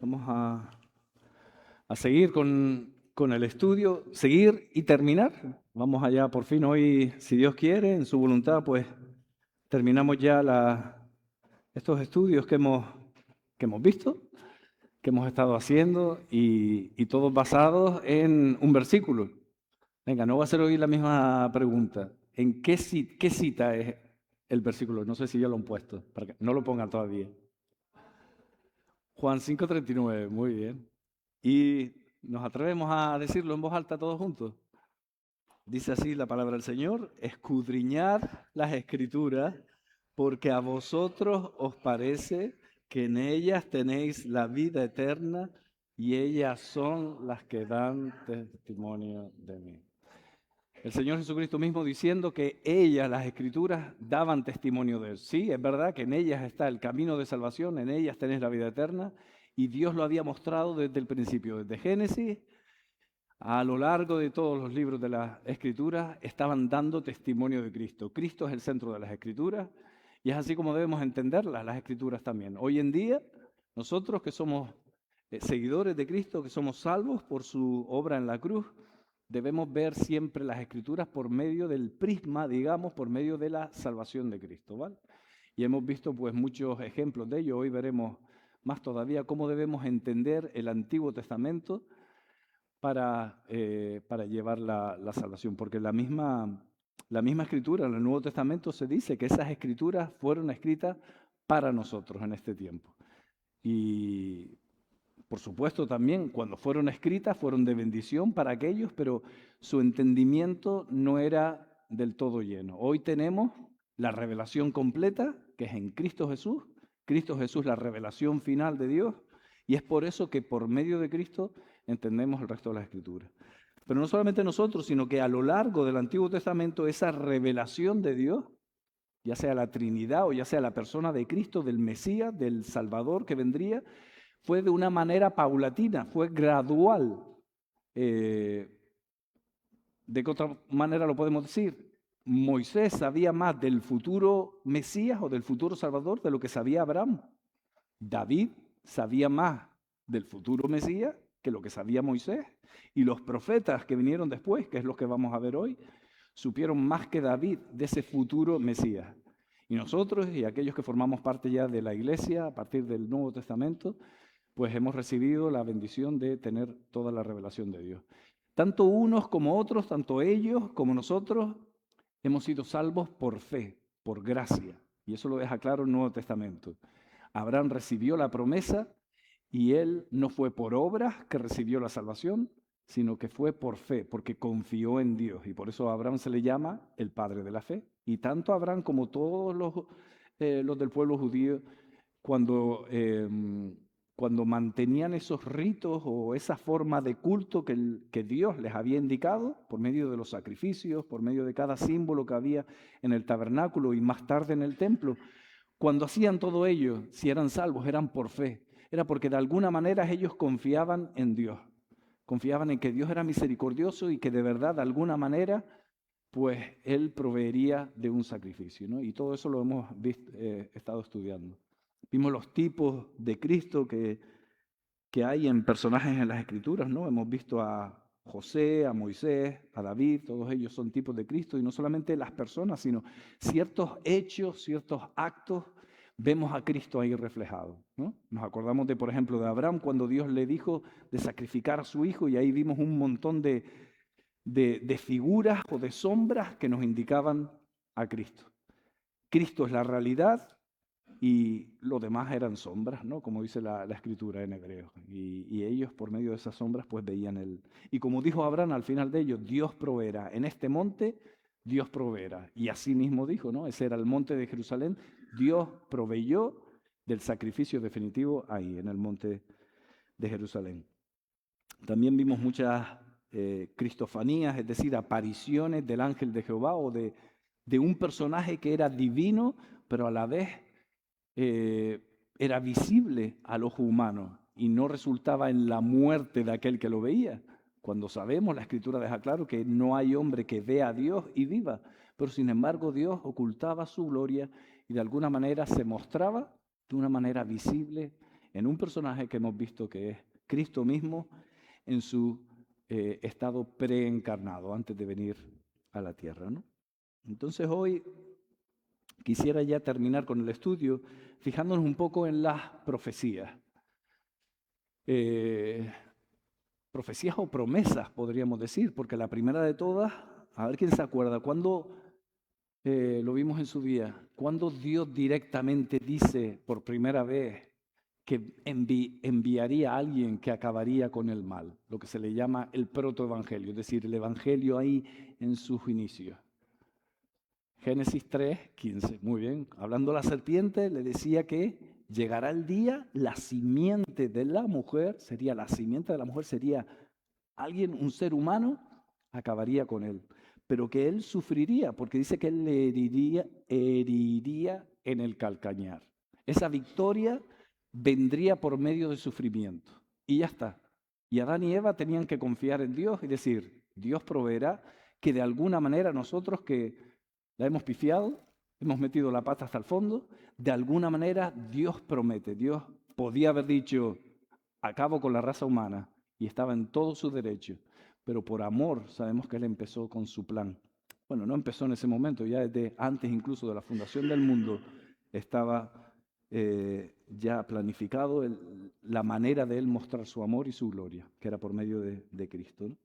Vamos a seguir con el estudio, seguir y terminar. Vamos allá por fin hoy, si Dios quiere, en su voluntad, pues terminamos ya estos estudios que hemos visto, que hemos estado haciendo y todos basados en un versículo. Venga, no va a ser hoy la misma pregunta. ¿En qué cita es el versículo? No sé si ya lo han puesto, para que no lo pongan todavía. Juan 5:39, muy bien. Y nos atrevemos a decirlo en voz alta todos juntos. Dice así la palabra del Señor: escudriñad las Escrituras, porque a vosotros os parece que en ellas tenéis la vida eterna y ellas son las que dan testimonio de mí. El Señor Jesucristo mismo diciendo que ellas, las Escrituras, daban testimonio de Él. Sí, es verdad que en ellas está el camino de salvación, en ellas tenéis la vida eterna, y Dios lo había mostrado desde el principio, desde Génesis, a lo largo de todos los libros de las Escrituras, estaban dando testimonio de Cristo. Cristo es el centro de las Escrituras, y es así como debemos entenderlas, las Escrituras también. Hoy en día, nosotros que somos seguidores de Cristo, que somos salvos por su obra en la cruz, debemos ver siempre las Escrituras por medio del prisma, digamos, por medio de la salvación de Cristo, ¿vale? Y hemos visto pues muchos ejemplos de ello. Hoy veremos más todavía cómo debemos entender el Antiguo Testamento para llevar la salvación, porque la misma Escritura en el Nuevo Testamento se dice que esas Escrituras fueron escritas para nosotros en este tiempo. Y por supuesto, también cuando fueron escritas fueron de bendición para aquellos, pero su entendimiento no era del todo lleno. Hoy tenemos la revelación completa, que es en Cristo Jesús. Cristo Jesús, la revelación final de Dios, y es por eso que por medio de Cristo entendemos el resto de las Escrituras. Pero no solamente nosotros, sino que a lo largo del Antiguo Testamento esa revelación de Dios, ya sea la Trinidad o ya sea la persona de Cristo, del Mesías, del Salvador que vendría, fue de una manera paulatina, fue gradual. ¿De qué otra manera lo podemos decir? Moisés sabía más del futuro Mesías o del futuro Salvador de lo que sabía Abraham. David sabía más del futuro Mesías que lo que sabía Moisés. Y los profetas que vinieron después, que es lo que vamos a ver hoy, supieron más que David de ese futuro Mesías. Y nosotros y aquellos que formamos parte ya de la iglesia a partir del Nuevo Testamento, pues hemos recibido la bendición de tener toda la revelación de Dios. Tanto unos como otros, tanto ellos como nosotros, hemos sido salvos por fe, por gracia. Y eso lo deja claro el Nuevo Testamento. Abraham recibió la promesa y él no fue por obras que recibió la salvación, sino que fue por fe, porque confió en Dios. Y por eso a Abraham se le llama el padre de la fe. Y tanto Abraham como todos los del pueblo judío, cuando mantenían esos ritos o esa forma de culto que Dios les había indicado por medio de los sacrificios, por medio de cada símbolo que había en el tabernáculo y más tarde en el templo, cuando hacían todo ello, si eran salvos, eran por fe. Era porque de alguna manera ellos confiaban en Dios. Confiaban en que Dios era misericordioso y que de verdad, de alguna manera, pues Él proveería de un sacrificio, ¿no? Y todo eso lo hemos estado estudiando. Vimos los tipos de Cristo que hay en personajes en las Escrituras, ¿no? Hemos visto a José, a Moisés, a David, todos ellos son tipos de Cristo, y no solamente las personas, sino ciertos hechos, ciertos actos, vemos a Cristo ahí reflejado, ¿no? Nos acordamos de, por ejemplo, de Abraham, cuando Dios le dijo de sacrificar a su hijo, y ahí vimos un montón de figuras o de sombras que nos indicaban a Cristo. Cristo es la realidad y lo demás eran sombras, ¿no? Como dice la Escritura en hebreo. Y ellos por medio de esas sombras pues veían él. Y como dijo Abraham al final de ellos, Dios proveerá. En este monte Dios proveerá. Y así mismo dijo, ¿no? Ese era el monte de Jerusalén. Dios proveyó del sacrificio definitivo ahí, en el monte de Jerusalén. También vimos muchas cristofanías, es decir, apariciones del ángel de Jehová o de un personaje que era divino, pero a la vez era visible al ojo humano y no resultaba en la muerte de aquel que lo veía. Cuando sabemos, la Escritura deja claro que no hay hombre que vea a Dios y viva, pero sin embargo Dios ocultaba su gloria y de alguna manera se mostraba de una manera visible en un personaje que hemos visto que es Cristo mismo en su estado preencarnado, antes de venir a la tierra, ¿no? Entonces hoy quisiera ya terminar con el estudio fijándonos un poco en las profecías. Profecías o promesas, podríamos decir, porque la primera de todas, a ver quién se acuerda, cuando lo vimos en su día, cuando Dios directamente dice por primera vez que enviaría a alguien que acabaría con el mal, lo que se le llama el protoevangelio, es decir, el evangelio ahí en sus inicios. Génesis 3:15, muy bien. Hablando la serpiente, le decía que llegará el día, la simiente de la mujer sería alguien, un ser humano, acabaría con él. Pero que él sufriría, porque dice que él le heriría en el calcañar. Esa victoria vendría por medio de sufrimiento. Y ya está. Y Adán y Eva tenían que confiar en Dios y decir, Dios proveerá, que de alguna manera nosotros que la hemos pifiado, hemos metido la pata hasta el fondo, de alguna manera Dios promete. Dios podía haber dicho, acabo con la raza humana, y estaba en todo su derecho, pero por amor sabemos que Él empezó con su plan. Bueno, no empezó en ese momento, ya desde antes incluso de la fundación del mundo estaba ya planificado la manera de Él mostrar su amor y su gloria, que era por medio de Cristo, ¿no?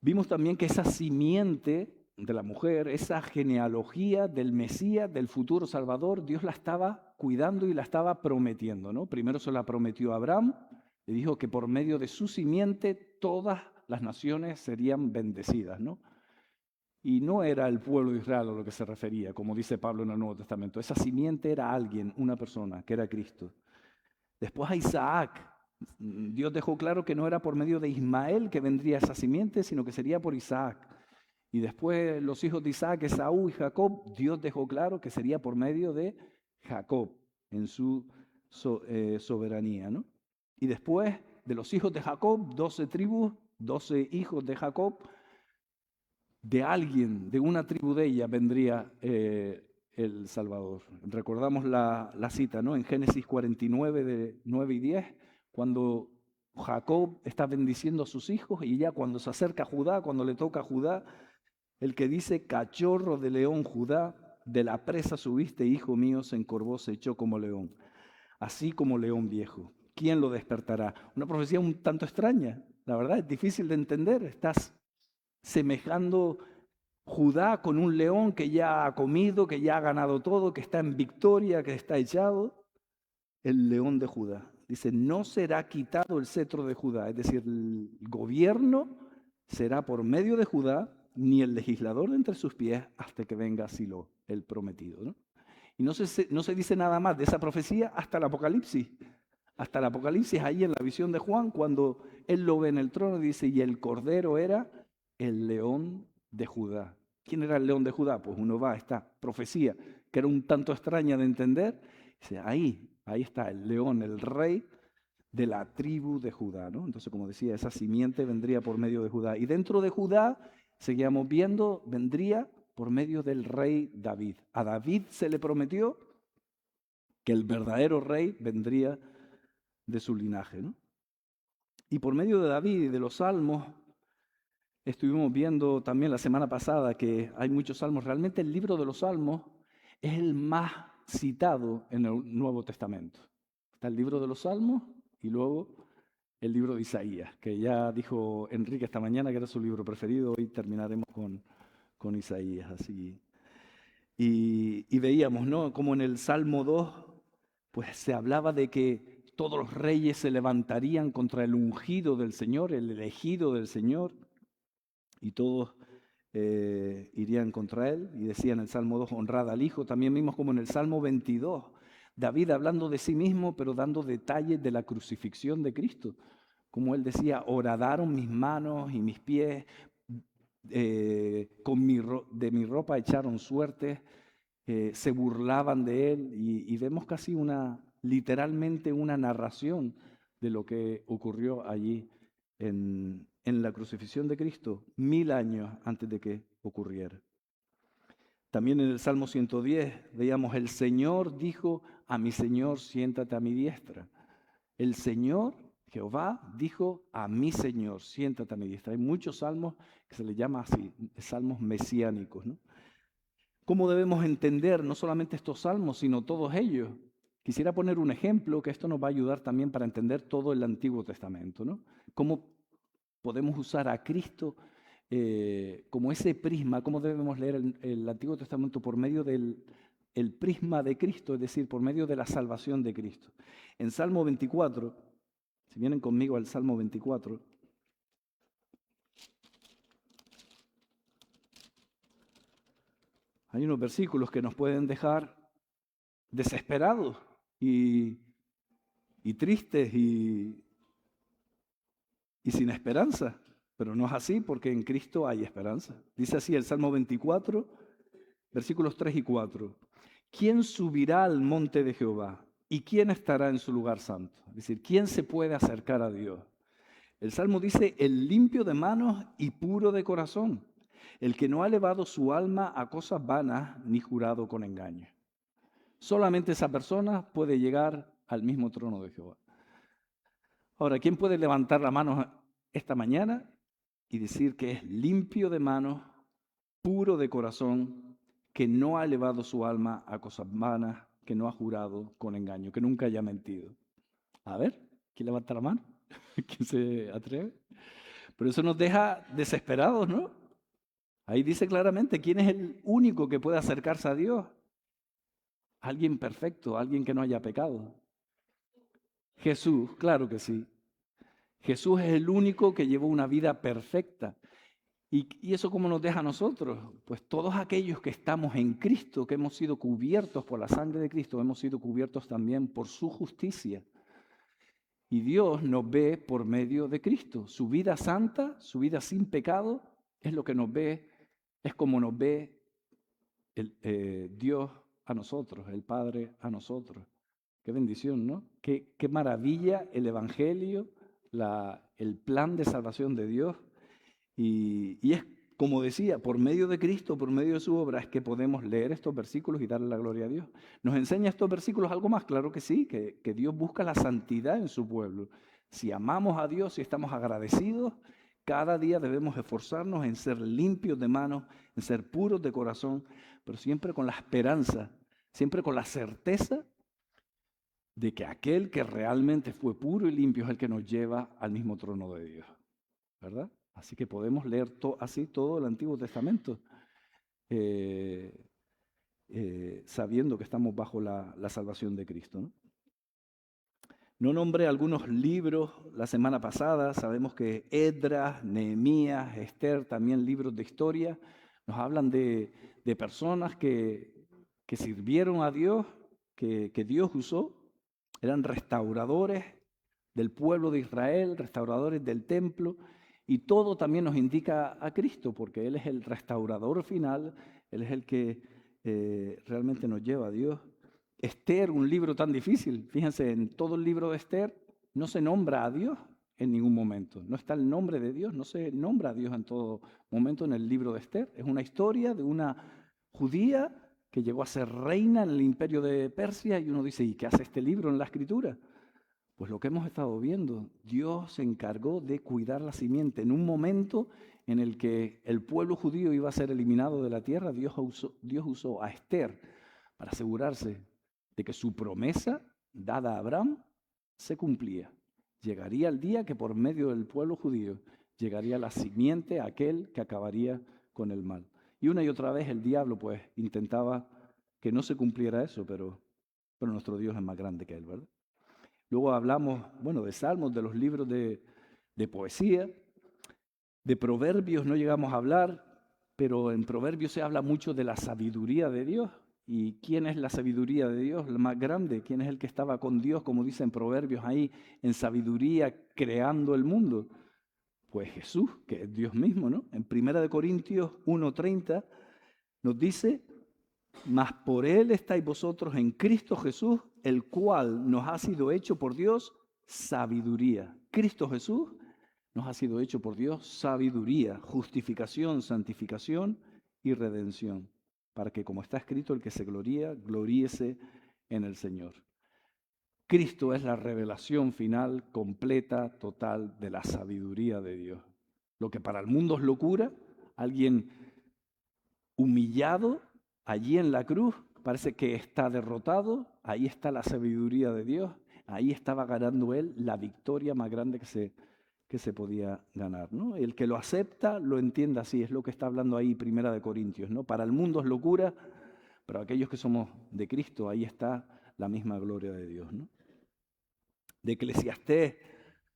Vimos también que esa simiente de la mujer, esa genealogía del Mesías, del futuro Salvador, Dios la estaba cuidando y la estaba prometiendo, ¿no? Primero se la prometió a Abraham, le dijo que por medio de su simiente todas las naciones serían bendecidas, ¿no? Y no era el pueblo de Israel a lo que se refería, como dice Pablo en el Nuevo Testamento. Esa simiente era alguien, una persona, que era Cristo. Después a Isaac. Dios dejó claro que no era por medio de Ismael que vendría esa simiente, sino que sería por Isaac. Y después los hijos de Isaac, Esaú y Jacob, Dios dejó claro que sería por medio de Jacob en su soberanía, ¿no? Y después de los hijos de Jacob, 12 tribus, 12 hijos de Jacob, de alguien, de una tribu de ella vendría el Salvador. Recordamos la cita, ¿no? En Génesis 49, de 9 y 10, cuando Jacob está bendiciendo a sus hijos y ya cuando se acerca a Judá, cuando le toca a Judá, el que dice, cachorro de león Judá, de la presa subiste, hijo mío, se encorvó, se echó como león, así como león viejo. ¿Quién lo despertará? Una profecía un tanto extraña, la verdad es difícil de entender. Estás semejando Judá con un león que ya ha comido, que ya ha ganado todo, que está en victoria, que está echado. El león de Judá. Dice, no será quitado el cetro de Judá, es decir, el gobierno será por medio de Judá, ni el legislador de entre sus pies hasta que venga Silo, el prometido, ¿no? Y no se dice nada más de esa profecía hasta el Apocalipsis. Hasta el Apocalipsis, ahí en la visión de Juan, cuando él lo ve en el trono, dice, y el cordero era el león de Judá. ¿Quién era el león de Judá? Pues uno va a esta profecía, que era un tanto extraña de entender. Dice, ahí está el león, el rey de la tribu de Judá, ¿no? Entonces, como decía, esa simiente vendría por medio de Judá. Y dentro de Judá, seguíamos viendo, vendría por medio del rey David. A David se le prometió que el verdadero rey vendría de su linaje, ¿no? Y por medio de David y de los salmos, estuvimos viendo también la semana pasada que hay muchos salmos. Realmente el libro de los salmos es el más citado en el Nuevo Testamento. Está el libro de los salmos y luego el libro de Isaías, que ya dijo Enrique esta mañana que era su libro preferido. Hoy terminaremos con Isaías. Así. Y veíamos, ¿no?, como en el Salmo 2, pues se hablaba de que todos los reyes se levantarían contra el ungido del Señor, el elegido del Señor, y todos irían contra él. Y decía en el Salmo 2, honrad al Hijo. También vimos como en el Salmo 22, David hablando de sí mismo, pero dando detalles de la crucifixión de Cristo. Como él decía, horadaron mis manos y mis pies, de mi ropa echaron suerte, se burlaban de él. Y vemos casi literalmente una narración de lo que ocurrió allí en la crucifixión de Cristo, 1000 años antes de que ocurriera. También en el Salmo 110 veíamos, el Señor dijo a mi Señor, siéntate a mi diestra. El Señor, Jehová, dijo a mi Señor, siéntate a mi diestra. Hay muchos salmos que se les llama así, salmos mesiánicos, ¿no? ¿Cómo debemos entender no solamente estos salmos, sino todos ellos? Quisiera poner un ejemplo que esto nos va a ayudar también para entender todo el Antiguo Testamento, ¿no? Cómo podemos usar a Cristo como ese prisma, cómo debemos leer el Antiguo Testamento por medio del prisma de Cristo, es decir, por medio de la salvación de Cristo. En Salmo 24, si vienen conmigo al Salmo 24, hay unos versículos que nos pueden dejar desesperados y tristes y sin esperanza, pero no es así porque en Cristo hay esperanza. Dice así el Salmo 24, versículos 3 y 4. ¿Quién subirá al monte de Jehová? ¿Y quién estará en su lugar santo? Es decir, ¿quién se puede acercar a Dios? El Salmo dice, el limpio de manos y puro de corazón, el que no ha elevado su alma a cosas vanas ni jurado con engaño. Solamente esa persona puede llegar al mismo trono de Jehová. Ahora, ¿quién puede levantar la mano esta mañana y decir que es limpio de manos, puro de corazón, que no ha elevado su alma a cosas vanas, que no ha jurado con engaño, que nunca haya mentido? A ver, ¿quién levanta la mano? ¿Quién se atreve? Pero eso nos deja desesperados, ¿no? Ahí dice claramente quién es el único que puede acercarse a Dios. Alguien perfecto, alguien que no haya pecado. Jesús, claro que sí. Jesús es el único que llevó una vida perfecta. ¿Y eso cómo nos deja a nosotros? Pues todos aquellos que estamos en Cristo, que hemos sido cubiertos por la sangre de Cristo, hemos sido cubiertos también por su justicia. Y Dios nos ve por medio de Cristo. Su vida santa, su vida sin pecado, es lo que nos ve, es como nos ve Dios a nosotros, el Padre a nosotros. Qué bendición, ¿no? Qué maravilla el Evangelio, el plan de salvación de Dios. Y es, como decía, por medio de Cristo, por medio de su obra, es que podemos leer estos versículos y darle la gloria a Dios. ¿Nos enseña estos versículos algo más? Claro que sí, que Dios busca la santidad en su pueblo. Si amamos a Dios y estamos agradecidos, cada día debemos esforzarnos en ser limpios de manos, en ser puros de corazón, pero siempre con la esperanza, siempre con la certeza de que aquel que realmente fue puro y limpio es el que nos lleva al mismo trono de Dios, ¿verdad? Así que podemos leer así todo el Antiguo Testamento, sabiendo que estamos bajo la salvación de Cristo, ¿no? No nombré algunos libros la semana pasada. Sabemos que Esdras, Nehemías, Esther, también libros de historia, nos hablan de personas que sirvieron a Dios, que Dios usó. Eran restauradores del pueblo de Israel, restauradores del templo, y todo también nos indica a Cristo, porque Él es el restaurador final, Él es el que realmente nos lleva a Dios. Esther, un libro tan difícil, fíjense, en todo el libro de Esther no se nombra a Dios en ningún momento, no está el nombre de Dios, no se nombra a Dios en todo momento en el libro de Esther. Es una historia de una judía que llegó a ser reina en el imperio de Persia, y uno dice, ¿y qué hace este libro en la escritura? Pues lo que hemos estado viendo, Dios se encargó de cuidar la simiente. En un momento en el que el pueblo judío iba a ser eliminado de la tierra, Dios usó a Esther para asegurarse de que su promesa dada a Abraham se cumplía. Llegaría el día que por medio del pueblo judío llegaría la simiente a aquel que acabaría con el mal. Y una y otra vez el diablo pues intentaba que no se cumpliera eso, pero nuestro Dios es más grande que él, ¿verdad? Luego hablamos, bueno, de salmos, de los libros de poesía, de proverbios no llegamos a hablar, pero en proverbios se habla mucho de la sabiduría de Dios. ¿Y quién es la sabiduría de Dios? La más grande. ¿Quién es el que estaba con Dios, como dicen proverbios ahí, en sabiduría, creando el mundo? Pues Jesús, que es Dios mismo, ¿no? En 1 Corintios 1:30 nos dice, mas por Él estáis vosotros en Cristo Jesús, el cual nos ha sido hecho por Dios sabiduría. Cristo Jesús nos ha sido hecho por Dios sabiduría, justificación, santificación y redención, para que, como está escrito, el que se gloría, gloríese en el Señor. Cristo es la revelación final, completa, total de la sabiduría de Dios. Lo que para el mundo es locura, alguien humillado allí en la cruz, parece que está derrotado, ahí está la sabiduría de Dios, ahí estaba ganando él la victoria más grande que se podía ganar, ¿no? El que lo acepta lo entiende así, es lo que está hablando ahí Primera de Corintios, ¿no? Para el mundo es locura, pero aquellos que somos de Cristo, ahí está la misma gloria de Dios, ¿no? De Eclesiastés,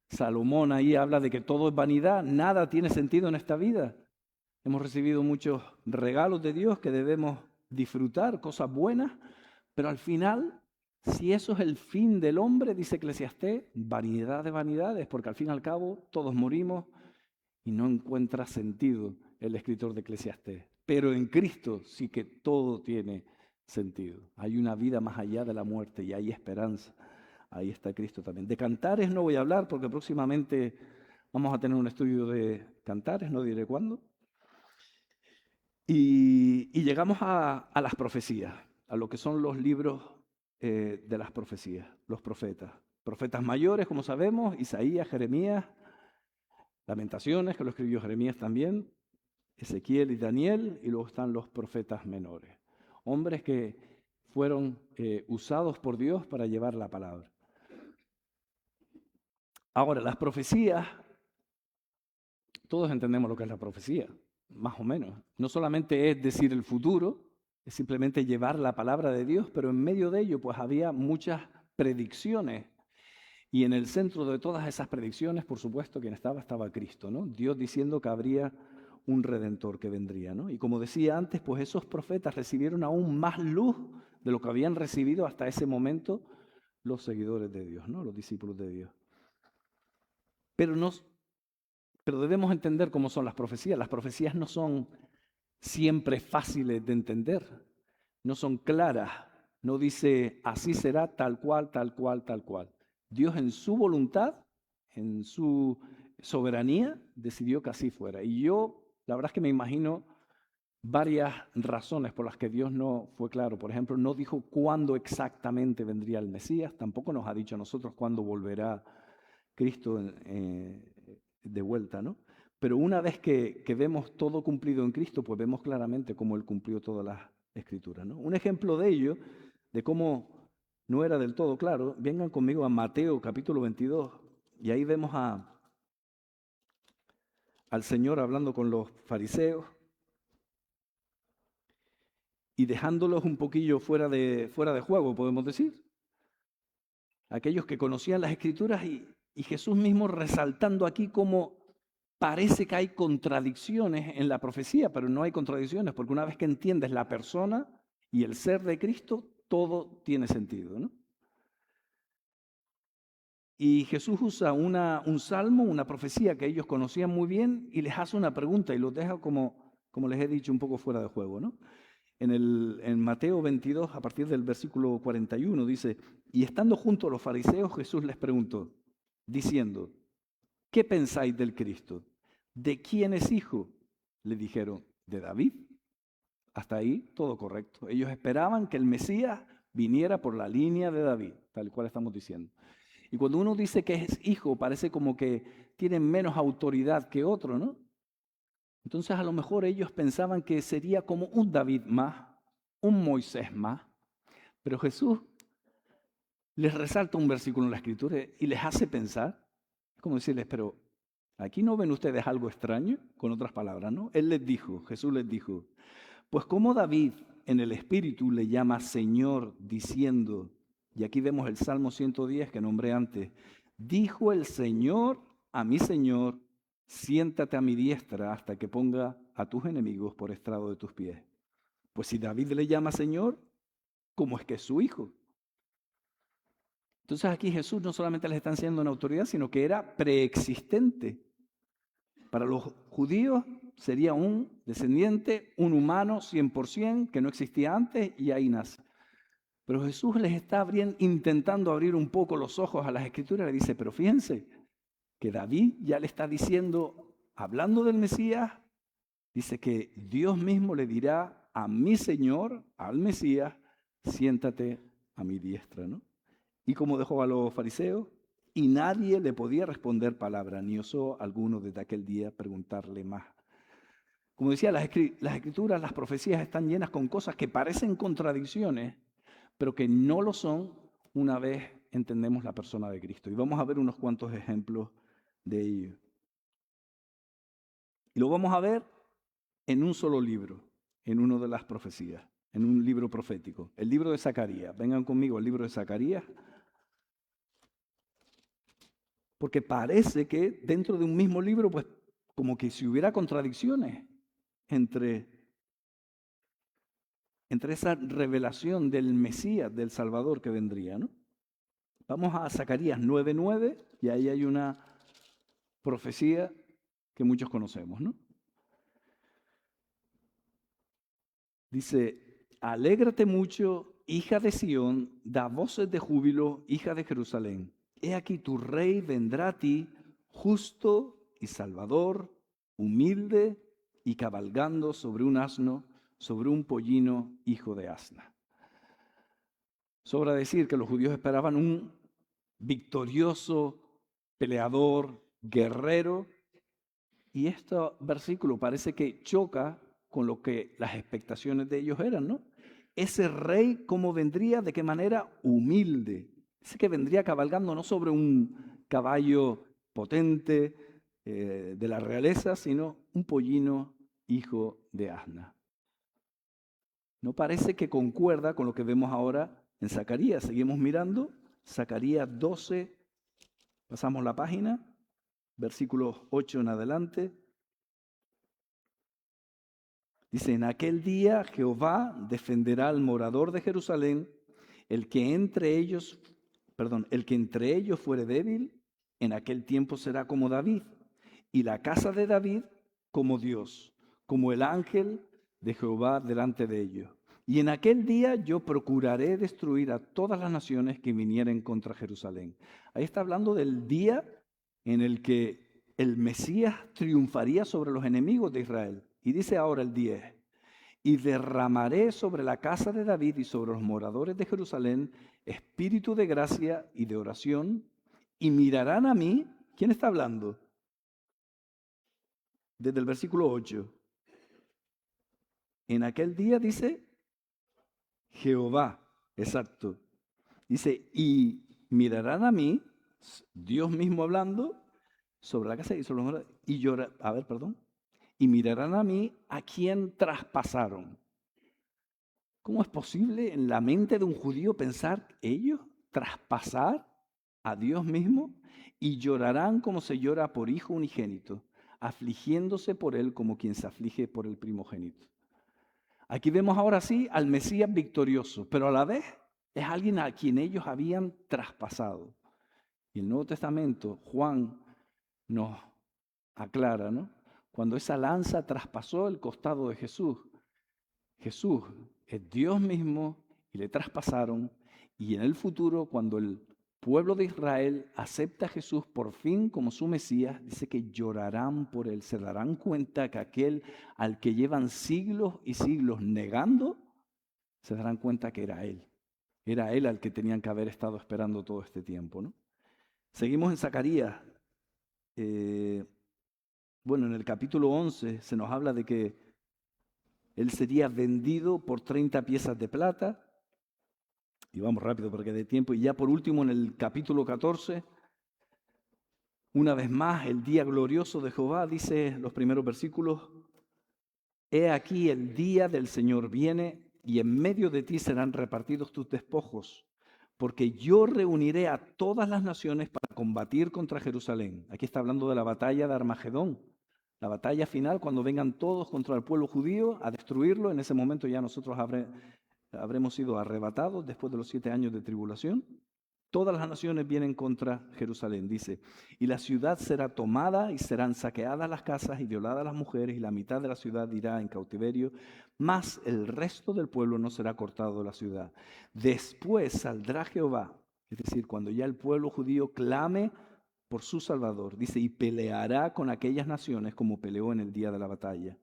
Salomón ahí habla de que todo es vanidad, nada tiene sentido en esta vida. Hemos recibido muchos regalos de Dios que debemos disfrutar, cosas buenas, pero al final, si eso es el fin del hombre, dice Eclesiastés, vanidad de vanidades, porque al fin y al cabo todos morimos y no encuentra sentido el escritor de Eclesiastés. Pero en Cristo sí que todo tiene sentido. Hay una vida más allá de la muerte y hay esperanza. Ahí está Cristo también. De cantares no voy a hablar porque próximamente vamos a tener un estudio de cantares, no diré cuándo. Y llegamos a las profecías, a lo que son los libros de las profecías, los profetas. Profetas mayores, como sabemos, Isaías, Jeremías, Lamentaciones, que lo escribió Jeremías también, Ezequiel y Daniel, y luego están los profetas menores. Hombres que fueron usados por Dios para llevar la palabra. Ahora, las profecías, todos entendemos lo que es la profecía, más o menos. No solamente es decir el futuro, es simplemente llevar la palabra de Dios, pero en medio de ello pues había muchas predicciones. Y en el centro de todas esas predicciones, por supuesto, quien estaba Cristo, ¿no? Dios diciendo que habría un redentor que vendría, ¿no? Y como decía antes, pues esos profetas recibieron aún más luz de lo que habían recibido hasta ese momento los seguidores de Dios, ¿no? Los discípulos de Dios. Pero debemos entender cómo son las profecías. Las profecías no son siempre fáciles de entender, no son claras, no dice así será tal cual, tal cual, tal cual. Dios en su voluntad, en su soberanía, decidió que así fuera. Y yo, la verdad es que me imagino varias razones por las que Dios no fue claro. Por ejemplo, no dijo cuándo exactamente vendría el Mesías, tampoco nos ha dicho a nosotros cuándo volverá Cristo de vuelta, ¿no? Pero una vez que vemos todo cumplido en Cristo, pues vemos claramente cómo Él cumplió todas las Escrituras, ¿no? Un ejemplo de ello, de cómo no era del todo claro, vengan conmigo a Mateo capítulo 22, y ahí vemos al Señor hablando con los fariseos y dejándolos un poquillo fuera de juego, podemos decir. Aquellos que conocían las Escrituras y Jesús mismo resaltando aquí cómo parece que hay contradicciones en la profecía, pero no hay contradicciones, porque una vez que entiendes la persona y el ser de Cristo, todo tiene sentido, ¿no? Y Jesús usa un salmo, una profecía que ellos conocían muy bien y les hace una pregunta y los deja como les he dicho, un poco fuera de juego, ¿no? En Mateo 22, a partir del versículo 41, dice, y estando junto a los fariseos, Jesús les preguntó, diciendo, ¿qué pensáis del Cristo? ¿De quién es hijo? Le dijeron, de David. Hasta ahí todo correcto. Ellos esperaban que el Mesías viniera por la línea de David, tal cual estamos diciendo. Y cuando uno dice que es hijo, parece como que tiene menos autoridad que otro, ¿no? Entonces a lo mejor ellos pensaban que sería como un David más, un Moisés más. Pero Jesús les resalta un versículo en la Escritura y les hace pensar, es como decirles, pero ¿aquí no ven ustedes algo extraño? Con otras palabras, ¿no? Jesús les dijo, pues como David en el Espíritu le llama Señor diciendo, y aquí vemos el Salmo 110 que nombré antes, dijo el Señor a mi Señor, siéntate a mi diestra hasta que ponga a tus enemigos por estrado de tus pies. Pues si David le llama Señor, ¿cómo es que es su hijo? Entonces aquí Jesús no solamente les está enseñando una autoridad, sino que era preexistente. Para los judíos sería un descendiente, un humano 100%, que no existía antes y ahí nace. Pero Jesús les está intentando abrir un poco los ojos a las Escrituras. Le dice, pero fíjense que David ya le está diciendo, hablando del Mesías, dice que Dios mismo le dirá a mi Señor, al Mesías, siéntate a mi diestra, ¿no? Y como dejó a los fariseos, y nadie le podía responder palabra, ni osó alguno desde aquel día preguntarle más. Como decía, las escrituras, las profecías están llenas con cosas que parecen contradicciones, pero que no lo son una vez entendemos la persona de Cristo. Y vamos a ver unos cuantos ejemplos de ello. Y lo vamos a ver en un solo libro, en una de las profecías, en un libro profético, el libro de Zacarías. Vengan conmigo al libro de Zacarías, porque parece que dentro de un mismo libro, pues como que si hubiera contradicciones entre esa revelación del Mesías, del Salvador que vendría, ¿no? Vamos a Zacarías 9:9 y ahí hay una profecía que muchos conocemos, ¿no? Dice, alégrate mucho, hija de Sión, da voces de júbilo, hija de Jerusalén. He aquí tu rey vendrá a ti, justo y salvador, humilde y cabalgando sobre un asno, sobre un pollino, hijo de asna. Sobra decir que los judíos esperaban un victorioso, peleador, guerrero, y este versículo parece que choca con lo que las expectaciones de ellos eran, ¿no? Ese rey, ¿cómo vendría? ¿De qué manera? Humilde. Dice que vendría cabalgando no sobre un caballo potente de la realeza, sino un pollino hijo de asna. No parece que concuerda con lo que vemos ahora en Zacarías. Seguimos mirando. Zacarías 12, pasamos la página, versículos 8 en adelante. Dice, en aquel día Jehová defenderá al morador de Jerusalén, el que entre ellos fuere débil, en aquel tiempo será como David, y la casa de David como Dios, como el ángel de Jehová delante de ellos. Y en aquel día yo procuraré destruir a todas las naciones que vinieren contra Jerusalén. Ahí está hablando del día en el que el Mesías triunfaría sobre los enemigos de Israel. Y dice ahora el 10, y derramaré sobre la casa de David y sobre los moradores de Jerusalén espíritu de gracia y de oración, y mirarán a mí. ¿Quién está hablando? Desde el versículo 8. En aquel día dice Jehová, exacto. Dice, y mirarán a mí, Dios mismo hablando, sobre la casa y sobre los moradores, y llorar, y mirarán a mí a quien traspasaron. ¿Cómo es posible en la mente de un judío pensar ellos traspasar a Dios mismo? Y llorarán como se llora por hijo unigénito, afligiéndose por él como quien se aflige por el primogénito. Aquí vemos ahora sí al Mesías victorioso, pero a la vez es alguien a quien ellos habían traspasado. Y el Nuevo Testamento, Juan nos aclara, ¿no? Cuando esa lanza traspasó el costado de Jesús, Jesús es Dios mismo y le traspasaron, y en el futuro, cuando el pueblo de Israel acepta a Jesús por fin como su Mesías, dice que llorarán por él, se darán cuenta que aquel al que llevan siglos y siglos negando, se darán cuenta que era él al que tenían que haber estado esperando todo este tiempo, ¿no? Seguimos en Zacarías. En el capítulo 11 se nos habla de que él sería vendido por 30 piezas de plata. Y vamos rápido porque de tiempo. Y ya por último en el capítulo 14, una vez más, el día glorioso de Jehová, dice los primeros versículos, he aquí el día del Señor viene y en medio de ti serán repartidos tus despojos, porque yo reuniré a todas las naciones para combatir contra Jerusalén. Aquí está hablando de la batalla de Armagedón. La batalla final, cuando vengan todos contra el pueblo judío a destruirlo, en ese momento ya nosotros habremos sido arrebatados después de los 7 años de tribulación. Todas las naciones vienen contra Jerusalén, dice, y la ciudad será tomada y serán saqueadas las casas y violadas las mujeres, y la mitad de la ciudad irá en cautiverio, mas el resto del pueblo no será cortado de la ciudad. Después saldrá Jehová, es decir, cuando ya el pueblo judío clame por su Salvador, dice, y peleará con aquellas naciones como peleó en el día de la batalla.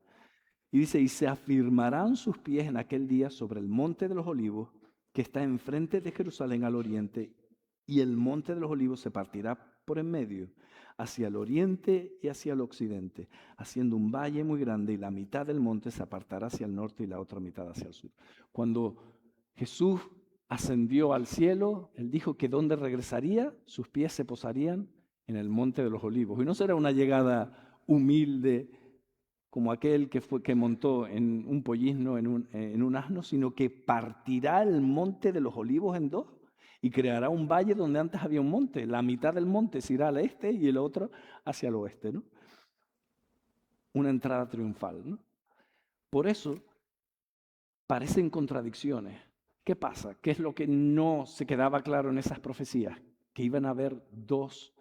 Y dice, y se afirmarán sus pies en aquel día sobre el monte de los olivos, que está enfrente de Jerusalén al oriente, y el monte de los olivos se partirá por en medio, hacia el oriente y hacia el occidente, haciendo un valle muy grande, y la mitad del monte se apartará hacia el norte y la otra mitad hacia el sur. Cuando Jesús ascendió al cielo, él dijo que donde regresaría, sus pies se posarían en el monte de los olivos. Y no será una llegada humilde como aquel que montó en un pollisno, en un asno, sino que partirá el monte de los olivos en dos y creará un valle donde antes había un monte. La mitad del monte se irá al este y el otro hacia el oeste, ¿no? Una entrada triunfal, ¿no? Por eso parecen contradicciones. ¿Qué pasa? ¿Qué es lo que no se quedaba claro en esas profecías? Que iban a haber dos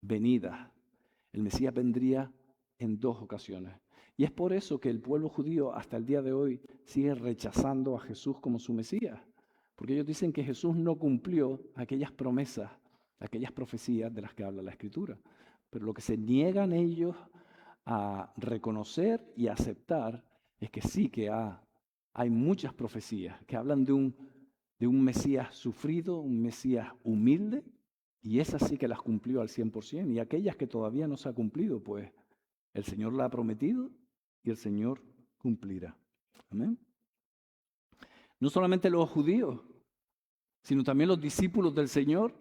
venidas. El Mesías vendría en dos ocasiones. Y es por eso que el pueblo judío hasta el día de hoy sigue rechazando a Jesús como su Mesías. Porque ellos dicen que Jesús no cumplió aquellas promesas, aquellas profecías de las que habla la Escritura. Pero lo que se niegan ellos a reconocer y a aceptar es que sí que hay muchas profecías que hablan de un Mesías sufrido, un Mesías humilde, y esas sí que las cumplió al 100%. Y aquellas que todavía no se ha cumplido, pues el Señor la ha prometido y el Señor cumplirá. Amén. No solamente los judíos, sino también los discípulos del Señor,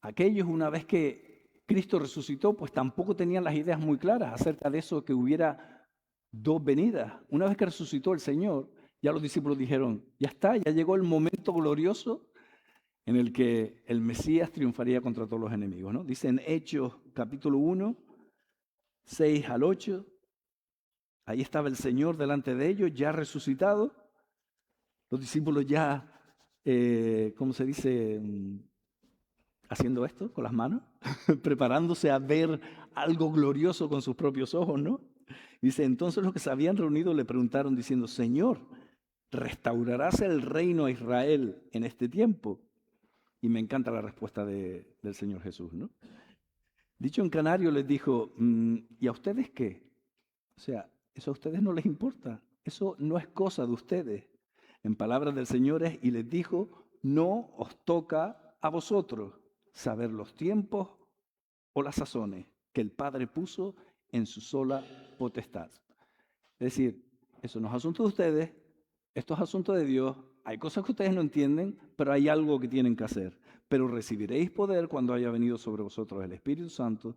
aquellos una vez que Cristo resucitó, pues tampoco tenían las ideas muy claras acerca de eso, que hubiera dos venidas. Una vez que resucitó el Señor, ya los discípulos dijeron, ya está, ya llegó el momento glorioso en el que el Mesías triunfaría contra todos los enemigos, ¿no? Dice en Hechos capítulo 1, 6 al 8, ahí estaba el Señor delante de ellos, ya resucitado. Los discípulos ya, ¿cómo se dice? Haciendo esto con las manos, preparándose a ver algo glorioso con sus propios ojos, ¿no? Dice, entonces los que se habían reunido le preguntaron diciendo, Señor, ¿restaurarás el reino a Israel en este tiempo? Y me encanta la respuesta del Señor Jesús, ¿no? Dicho en canario les dijo, ¿y a ustedes qué? O sea, eso a ustedes no les importa, eso no es cosa de ustedes. En palabras del Señor es, y les dijo, no os toca a vosotros saber los tiempos o las sazones que el Padre puso en su sola potestad. Es decir, eso no es asunto de ustedes, esto es asunto de Dios. Hay cosas que ustedes no entienden, pero hay algo que tienen que hacer. Pero recibiréis poder cuando haya venido sobre vosotros el Espíritu Santo,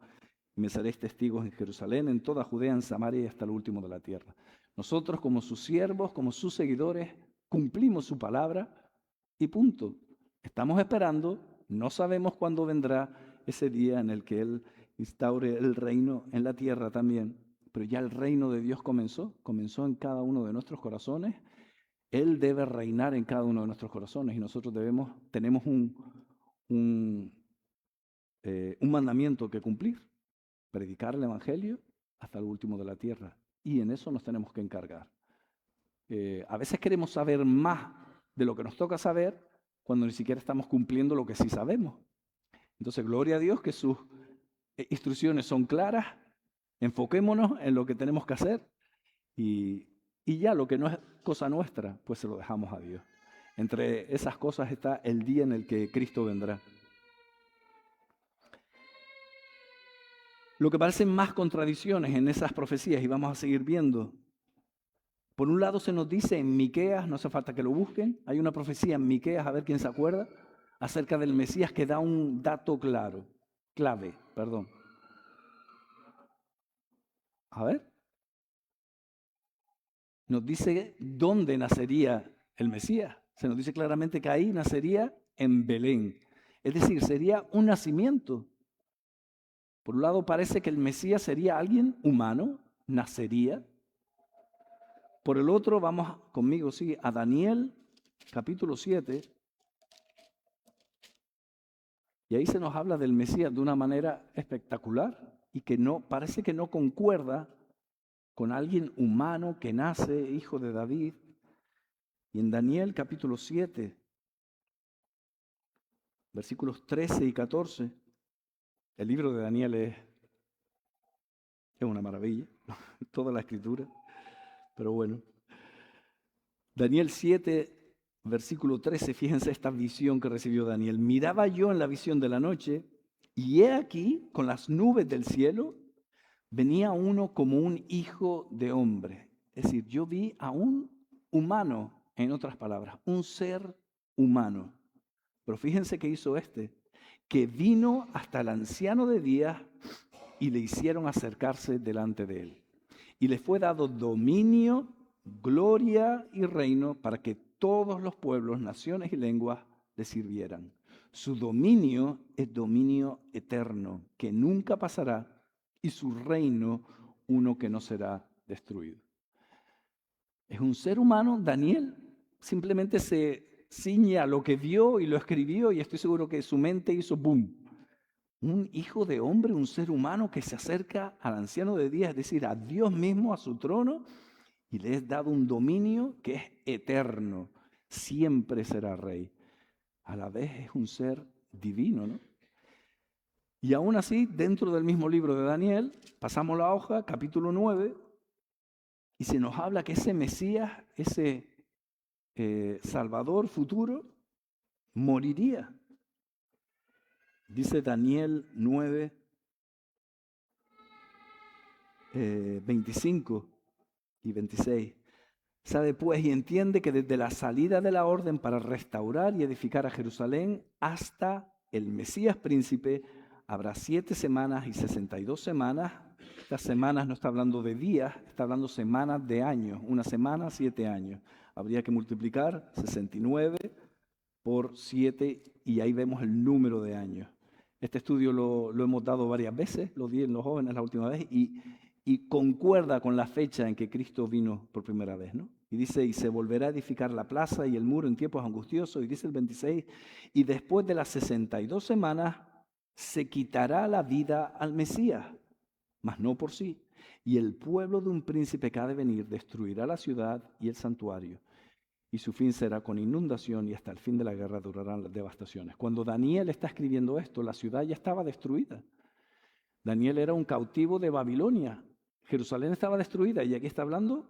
y me seréis testigos en Jerusalén, en toda Judea, en Samaria y hasta el último de la tierra. Nosotros, como sus siervos, como sus seguidores, cumplimos su palabra y punto. Estamos esperando, no sabemos cuándo vendrá ese día en el que Él instaure el reino en la tierra también, pero ya el reino de Dios comenzó en cada uno de nuestros corazones. Él debe reinar en cada uno de nuestros corazones y nosotros tenemos un mandamiento que cumplir, predicar el Evangelio hasta el último de la tierra, y en eso nos tenemos que encargar. A veces queremos saber más de lo que nos toca saber cuando ni siquiera estamos cumpliendo lo que sí sabemos. Entonces, gloria a Dios que sus instrucciones son claras, enfoquémonos en lo que tenemos que hacer y ya lo que no es cosa nuestra, pues se lo dejamos a Dios. Entre esas cosas está el día en el que Cristo vendrá. Lo que parecen más contradicciones en esas profecías, y vamos a seguir viendo. Por un lado se nos dice en Miqueas, no hace falta que lo busquen, hay una profecía en Miqueas, a ver quién se acuerda, acerca del Mesías que da un dato clave. A ver. Nos dice dónde nacería el Mesías. Se nos dice claramente que ahí nacería en Belén. Es decir, sería un nacimiento. Por un lado parece que el Mesías sería alguien humano, nacería. Por el otro, vamos conmigo, sí, a Daniel, capítulo 7. Y ahí se nos habla del Mesías de una manera espectacular y que parece que no concuerda con alguien humano que nace, hijo de David. Y en Daniel, capítulo 7, versículos 13 y 14, el libro de Daniel es una maravilla, toda la escritura, pero bueno. Daniel 7, versículo 13, fíjense esta visión que recibió Daniel. Miraba yo en la visión de la noche, y he aquí, con las nubes del cielo, venía uno como un hijo de hombre. Es decir, yo vi a un humano, en otras palabras, un ser humano. Pero fíjense que hizo que vino hasta el anciano de días y le hicieron acercarse delante de él. Y le fue dado dominio, gloria y reino para que todos los pueblos, naciones y lenguas le sirvieran. Su dominio es dominio eterno, que nunca pasará, y su reino uno que no será destruido. Es un ser humano, Daniel simplemente se ciñe a lo que vio y lo escribió, y estoy seguro que su mente hizo boom. Un hijo de hombre, un ser humano que se acerca al anciano de días, es decir, a Dios mismo, a su trono, y le es dado un dominio que es eterno, siempre será rey. A la vez es un ser divino, ¿no? Y aún así, dentro del mismo libro de Daniel, pasamos la hoja, capítulo 9, y se nos habla que ese Mesías, ese Salvador futuro, moriría. Dice Daniel 9, 25 y 26. Sabe pues y entiende que desde la salida de la orden para restaurar y edificar a Jerusalén hasta el Mesías príncipe habrá 7 semanas y 62 semanas. Estas semanas no está hablando de días, está hablando semanas de años. Una semana, 7 años. Habría que multiplicar 69 por 7 y ahí vemos el número de años. Este estudio lo hemos dado varias veces, lo di en los jóvenes la última vez y concuerda con la fecha en que Cristo vino por primera vez, ¿no? Y dice, y se volverá a edificar la plaza y el muro en tiempos angustiosos, y dice el 26, y después de las 62 semanas se quitará la vida al Mesías, mas no por sí, y el pueblo de un príncipe que ha de venir destruirá la ciudad y el santuario, y su fin será con inundación, y hasta el fin de la guerra durarán las devastaciones. Cuando Daniel está escribiendo esto, la ciudad ya estaba destruida. Daniel era un cautivo de Babilonia. Jerusalén estaba destruida y aquí está hablando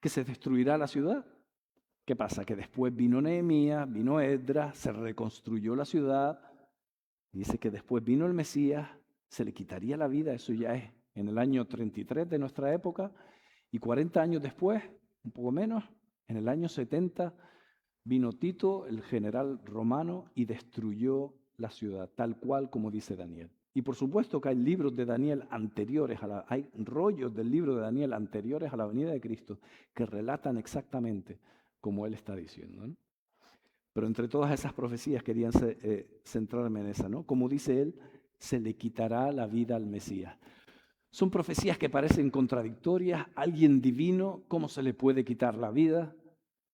que se destruirá la ciudad. ¿Qué pasa? Que después vino Nehemías, vino Esdras, se reconstruyó la ciudad. Dice que después vino el Mesías, se le quitaría la vida, eso ya es en el año 33 de nuestra época, y 40 años después, un poco menos, en el año 70, vino Tito, el general romano, y destruyó la ciudad, tal cual como dice Daniel. Y por supuesto que hay libros de Daniel anteriores, hay rollos del libro de Daniel anteriores a la venida de Cristo que relatan exactamente como él está diciendo, ¿no? Pero entre todas esas profecías querían centrarme en esa, ¿no? Como dice él, se le quitará la vida al Mesías. Son profecías que parecen contradictorias. Alguien divino, ¿cómo se le puede quitar la vida?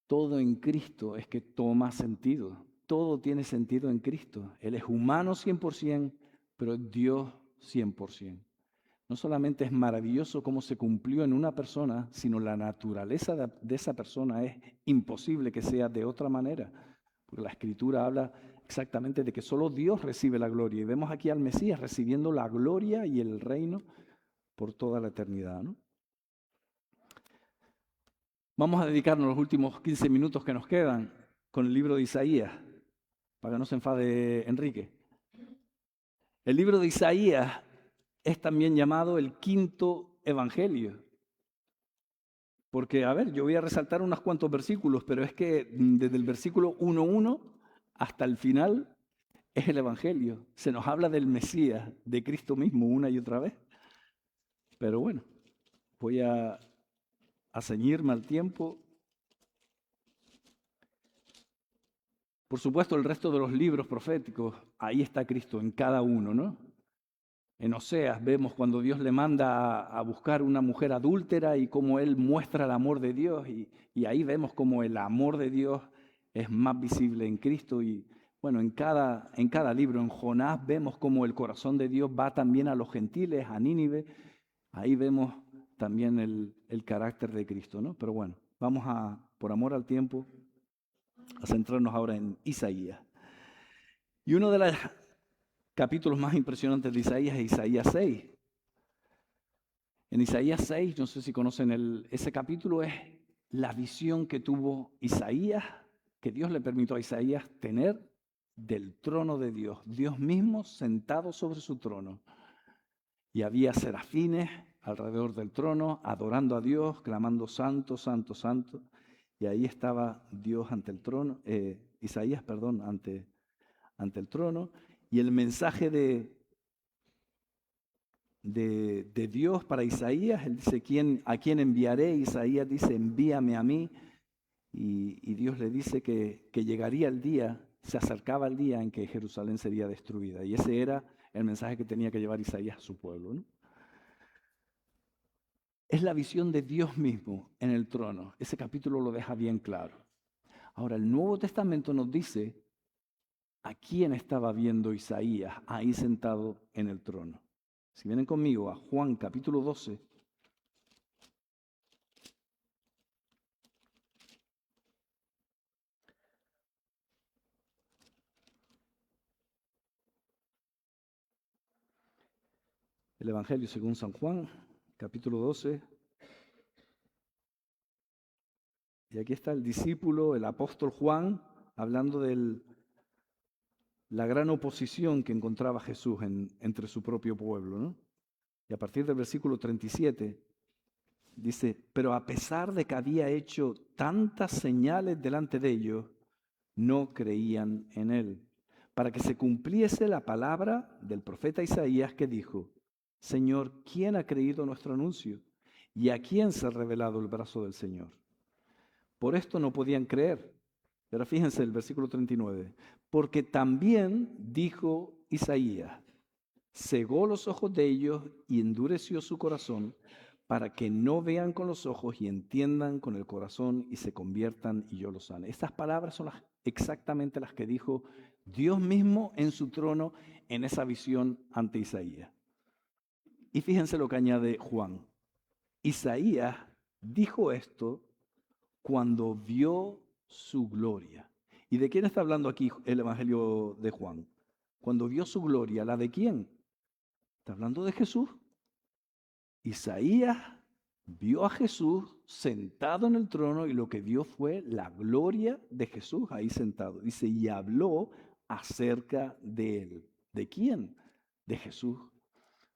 Todo en Cristo es que toma sentido. Todo tiene sentido en Cristo. Él es humano 100%, pero es Dios 100%. No solamente es maravilloso cómo se cumplió en una persona, sino la naturaleza de esa persona es imposible que sea de otra manera. Porque la Escritura habla exactamente de que solo Dios recibe la gloria. Y vemos aquí al Mesías recibiendo la gloria y el reino por toda la eternidad, ¿no? Vamos a dedicarnos los últimos 15 minutos que nos quedan con el libro de Isaías, para que no se enfade Enrique. El libro de Isaías es también llamado el quinto evangelio. Porque, a ver, yo voy a resaltar unos cuantos versículos, pero es que desde el versículo 1.1 hasta el final es el evangelio. Se nos habla del Mesías, de Cristo mismo, una y otra vez. Pero bueno, voy a ceñirme al tiempo. Por supuesto, el resto de los libros proféticos, ahí está Cristo en cada uno, ¿no? En Oseas vemos cuando Dios le manda a buscar una mujer adúltera y cómo Él muestra el amor de Dios. Y ahí vemos cómo el amor de Dios es más visible en Cristo. Y bueno, en cada libro, en Jonás vemos cómo el corazón de Dios va también a los gentiles, a Nínive. Ahí vemos también el carácter de Cristo, ¿no? Pero bueno, vamos a, por amor al tiempo, a centrarnos ahora en Isaías. Y uno de los capítulos más impresionantes de Isaías es Isaías 6. En Isaías 6, no sé si conocen ese capítulo, es la visión que tuvo Isaías, que Dios le permitió a Isaías tener del trono de Dios, Dios mismo sentado sobre su trono. Y había serafines alrededor del trono, adorando a Dios, clamando santo, santo, santo. Y ahí estaba Dios ante el trono, Isaías, perdón, ante el trono. Y el mensaje de Dios para Isaías, él dice, ¿a quién enviaré? Isaías dice, envíame a mí. Y Dios le dice que llegaría el día, se acercaba el día en que Jerusalén sería destruida. Y ese era el mensaje que tenía que llevar Isaías a su pueblo, ¿no? Es la visión de Dios mismo en el trono. Ese capítulo lo deja bien claro. Ahora, el Nuevo Testamento nos dice a quién estaba viendo Isaías ahí sentado en el trono. Si vienen conmigo a Juan capítulo 12. El Evangelio según San Juan, capítulo 12. Y aquí está el discípulo, el apóstol Juan, hablando de la gran oposición que encontraba Jesús entre su propio pueblo, ¿no? Y a partir del versículo 37 dice, pero a pesar de que había hecho tantas señales delante de ellos, no creían en él, para que se cumpliese la palabra del profeta Isaías que dijo, Señor, ¿quién ha creído nuestro anuncio? ¿Y a quién se ha revelado el brazo del Señor? Por esto no podían creer. Pero fíjense el versículo 39, porque también dijo Isaías, cegó los ojos de ellos y endureció su corazón para que no vean con los ojos y entiendan con el corazón y se conviertan y yo los sane. Estas palabras son exactamente las que dijo Dios mismo en su trono en esa visión ante Isaías. Y fíjense lo que añade Juan. Isaías dijo esto cuando vio su gloria. ¿Y de quién está hablando aquí el Evangelio de Juan? Cuando vio su gloria, ¿la de quién? Está hablando de Jesús. Isaías vio a Jesús sentado en el trono y lo que vio fue la gloria de Jesús ahí sentado. Dice, y habló acerca de él. ¿De quién? De Jesús.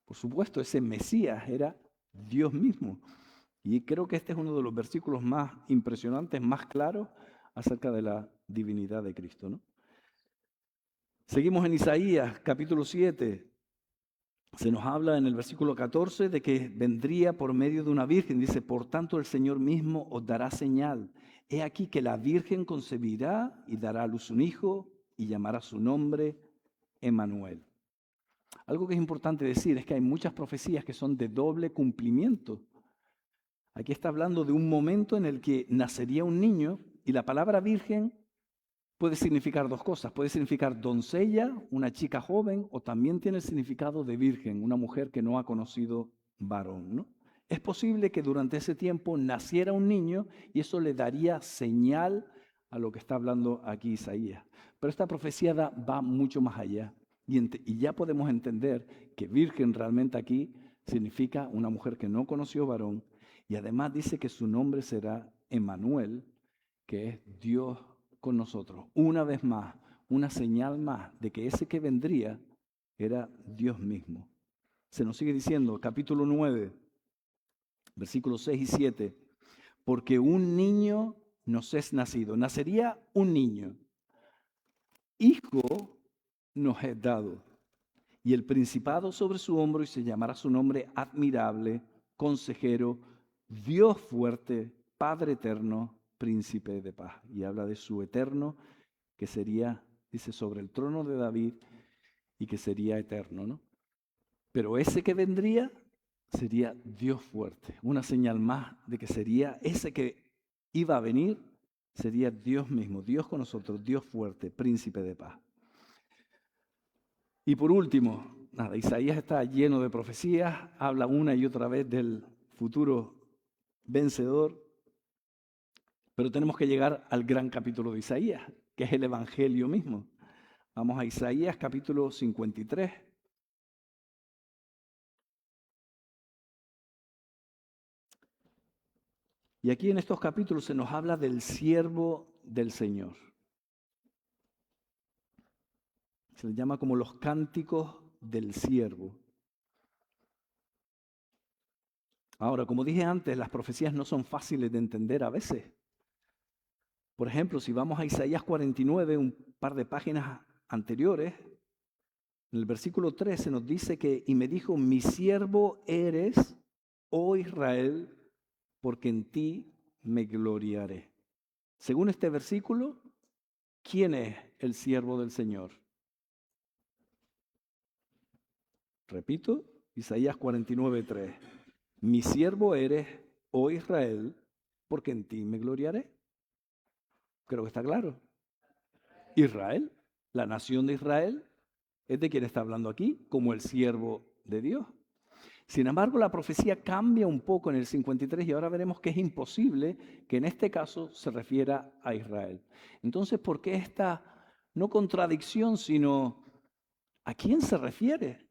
Por supuesto, ese Mesías era Dios mismo. Y creo que este es uno de los versículos más impresionantes, más claros acerca de la divinidad de Cristo, ¿no? Seguimos en Isaías, capítulo 7. Se nos habla en el versículo 14 de que vendría por medio de una virgen. Dice, por tanto el Señor mismo os dará señal. He aquí que la virgen concebirá y dará a luz un hijo y llamará su nombre Emmanuel. Algo que es importante decir es que hay muchas profecías que son de doble cumplimiento. Aquí está hablando de un momento en el que nacería un niño y la palabra virgen puede significar dos cosas. Puede significar doncella, una chica joven, o también tiene el significado de virgen, una mujer que no ha conocido varón, ¿no? Es posible que durante ese tiempo naciera un niño y eso le daría señal a lo que está hablando aquí Isaías. Pero esta profecía va mucho más allá. Y ya podemos entender que virgen realmente aquí significa una mujer que no conoció varón. Y además dice que su nombre será Emmanuel, que es Dios con nosotros. Una vez más, una señal más de que ese que vendría era Dios mismo. Se nos sigue diciendo, capítulo 9, versículos 6 y 7, porque un niño nos es nacido, nacería un niño, hijo nos es dado, y el principado sobre su hombro y se llamará su nombre admirable, consejero, Dios fuerte, Padre eterno, príncipe de paz. Y habla de su eterno, que sería, dice, sobre el trono de David y que sería eterno, ¿no? Pero ese que vendría sería Dios fuerte. Una señal más de que sería ese que iba a venir, sería Dios mismo, Dios con nosotros, Dios fuerte, príncipe de paz. Y por último, nada, Isaías está lleno de profecías, habla una y otra vez del futuro vencedor, pero tenemos que llegar al gran capítulo de Isaías, que es el Evangelio mismo. Vamos a Isaías capítulo 53. Y aquí en estos capítulos se nos habla del siervo del Señor. Se les llama como los cánticos del siervo. Ahora, como dije antes, las profecías no son fáciles de entender a veces. Por ejemplo, si vamos a Isaías 49, un par de páginas anteriores, en el versículo 13 nos dice que, y me dijo, mi siervo eres, oh Israel, porque en ti me gloriaré. Según este versículo, ¿quién es el siervo del Señor? Repito, Isaías 49:3. Mi siervo eres, oh Israel, porque en ti me gloriaré. Creo que está claro. Israel, la nación de Israel, es de quien está hablando aquí, como el siervo de Dios. Sin embargo, la profecía cambia un poco en el 53 y ahora veremos que es imposible que en este caso se refiera a Israel. Entonces, ¿por qué esta no contradicción, sino a quién se refiere?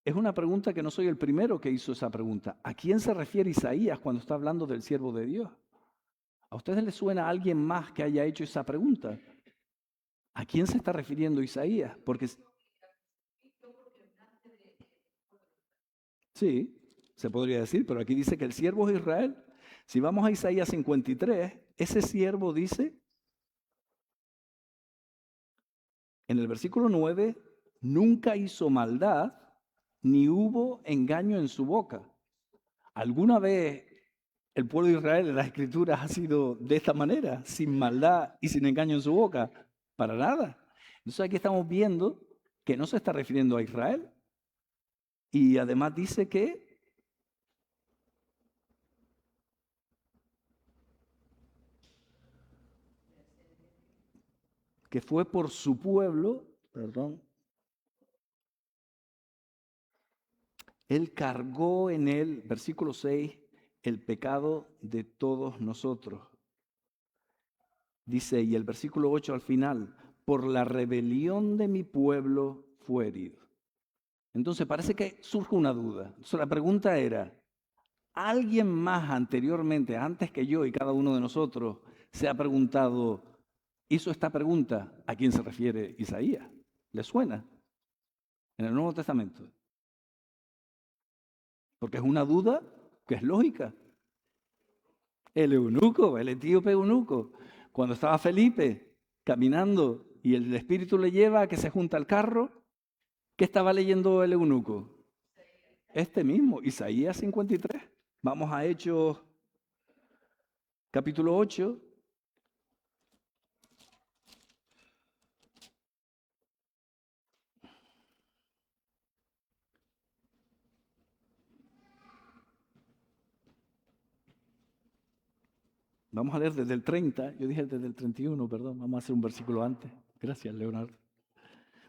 Es una pregunta que no soy el primero que hizo esa pregunta. ¿A quién se refiere Isaías cuando está hablando del siervo de Dios? ¿A ustedes les suena a alguien más que haya hecho esa pregunta? ¿A quién se está refiriendo Isaías? Porque sí, se podría decir, pero aquí dice que el siervo es Israel. Si vamos a Isaías 53, ese siervo dice, en el versículo 9, nunca hizo maldad, ni hubo engaño en su boca. ¿Alguna vez el pueblo de Israel en las Escrituras ha sido de esta manera, sin maldad y sin engaño en su boca? Para nada. Entonces aquí estamos viendo que no se está refiriendo a Israel. Y además dice que fue por su pueblo, perdón, Él cargó en él, versículo 6, el pecado de todos nosotros. Dice, y el versículo 8 al final, por la rebelión de mi pueblo fue herido. Entonces parece que surge una duda. Entonces la pregunta era, ¿alguien más anteriormente, antes que yo y cada uno de nosotros, se ha preguntado, hizo esta pregunta, ¿a quién se refiere Isaías? ¿Le suena? En el Nuevo Testamento. Porque es una duda que es lógica. El eunuco, el etíope eunuco, cuando estaba Felipe caminando y el Espíritu le lleva a que se junta al carro, ¿qué estaba leyendo el eunuco? Este mismo, Isaías 53. Vamos a Hechos capítulo 8. Vamos a leer desde el 30, yo dije desde el 31, perdón, vamos a hacer un versículo antes. Gracias, Leonardo.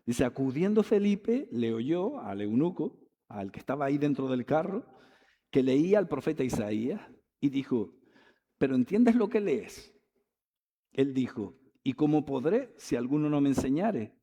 Dice, acudiendo Felipe, le oyó al eunuco, al que estaba ahí dentro del carro, que leía al profeta Isaías y dijo, ¿pero entiendes lo que lees? Él dijo, ¿y cómo podré si alguno no me enseñare?